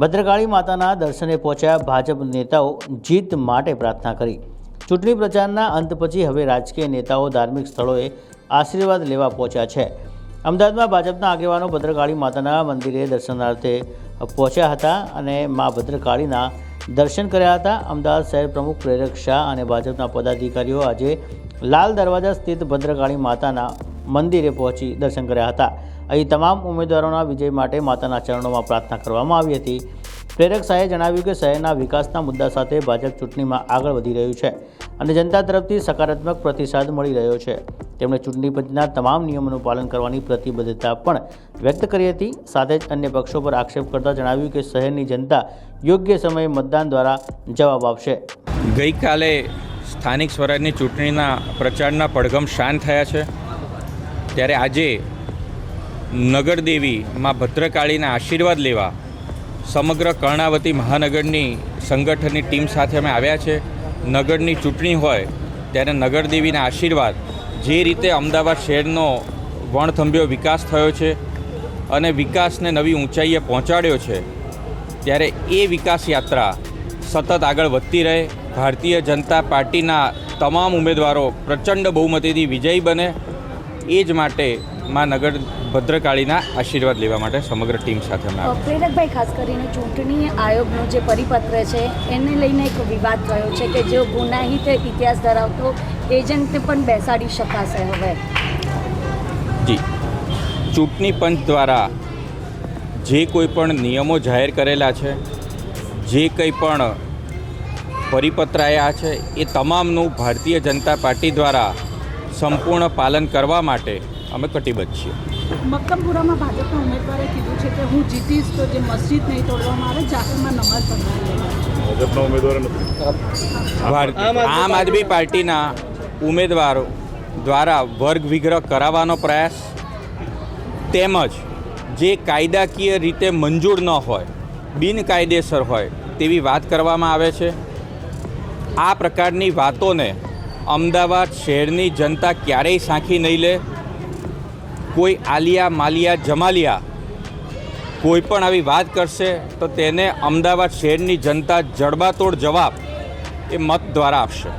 ભદ્રકાળી માતાના દર્શને પહોંચ્યા ભાજપ નેતાઓ જીત માટે પ્રાર્થના કરી। ચૂંટણી પ્રચારના અંત પછી હવે રાજકીય નેતાઓ ધાર્મિક સ્થળોએ આશીર્વાદ લેવા પહોંચ્યા છે। અમદાવાદમાં ભાજપના આગેવાનો ભદ્રકાળી માતાના મંદિરે દર્શનાર્થે પહોંચ્યા હતા અને મા ભદ્રકાળીના દર્શન કર્યા હતા। અમદાવાદ શહેર પ્રમુખ પ્રેરક શાહ અને ભાજપના પદાધિકારીઓ આજે લાલ દરવાજા સ્થિત ભદ્રકાળી માતાના મંદિરે પહોંચી દર્શન કર્યા હતા। અહીં તમામ ઉમેદવારોના વિજય માટે માતાના ચરણોમાં પ્રાર્થના કરવામાં આવી હતી। પ્રેરક શાહે જણાવ્યું કે શહેરના વિકાસના મુદ્દા સાથે ભાજપ ચૂંટણીમાં આગળ વધી રહ્યું છે અને જનતા તરફથી સકારાત્મક પ્રતિસાદ મળી રહ્યો છે। તેમણે ચૂંટણી પંચના તમામ નિયમોનું પાલન કરવાની પ્રતિબદ્ધતા પણ વ્યક્ત કરી હતી। સાથે જ અન્ય પક્ષો પર આક્ષેપ કરતા જણાવ્યું કે શહેરની જનતા યોગ્ય સમયે મતદાન દ્વારા જવાબ આપશે। ગઈકાલે સ્થાનિક સ્વરાજની ચૂંટણીના પ્રચારના પડઘમ શાંત થયા છે, ત્યારે આજે નગરદેવી માં ભદ્રકાળીના આશીર્વાદ લેવા સમગ્ર કર્ણાવતી મહાનગરની સંગઠનની ટીમ સાથે અમે આવ્યા છે। નગરની ચૂંટણી હોય ત્યારે નગરદેવીના આશીર્વાદ, જે રીતે અમદાવાદ શહેરનો વણથંભ્યો વિકાસ થયો છે અને વિકાસને નવી ઊંચાઈએ પહોંચાડ્યો છે, ત્યારે એ વિકાસ યાત્રા સતત આગળ વધતી રહે। ભારતીય જનતા પાર્ટીના તમામ ઉમેદવારો પ્રચંડ બહુમતીથી વિજયી બને, એ જ માટે માં નગર ભદ્રકાળીના આશીર્વાદ લેવા માટે સમગ્ર ટીમ સાથે અમે આવ્યા। પ્રેરકભાઈ, ખાસ કરીને ચૂંટણી આયોગનો જે પરિપત્ર છે એને લઈને એક વિવાદ થયો છે કે જો ગુનાહિત ઇતિહાસ ધરાવતો એજન્ટને પણ બેસાડી શકાશે હવે। જી, ચૂંટણી પંચ દ્વારા જે કોઈ પણ નિયમો જાહેર કરેલા છે, જે કંઈ પણ પરિપત્ર આવ્યા છે, એ તમામનું ભારતીય જનતા પાર્ટી દ્વારા સંપૂર્ણ પાલન કરવા માટે અમે કટિબદ્ધ છીએ। મક્કમપુરામાં ભાજપના ઉમેદવારે કીધું છે કે હું જીતીશ તો જે મસ્જિદ નહીં તોડવામાં આવે, જાહેરમાં નમાઝ પઢવાની। આમ આદમી પાર્ટીના ઉમેદવારો દ્વારા વર્ગ વિગ્રહ કરાવવાનો પ્રયાસ, તેમજ જે કાયદાકીય રીતે મંજૂર ન હોય, બિનકાયદેસર હોય તેવી વાત કરવામાં આવે છે। આ પ્રકારની વાતોને અમદાવાદ શહેરની જનતા ક્યારેય સાંખી નહીં લે। કોઈ આલિયા માલિયા જમાલિયા કોઈ પણ આવી વાત કરશે તો તેને અમદાવાદ શહેરની જનતા જડબાતોડ જવાબ એ મત દ્વારા આપશે।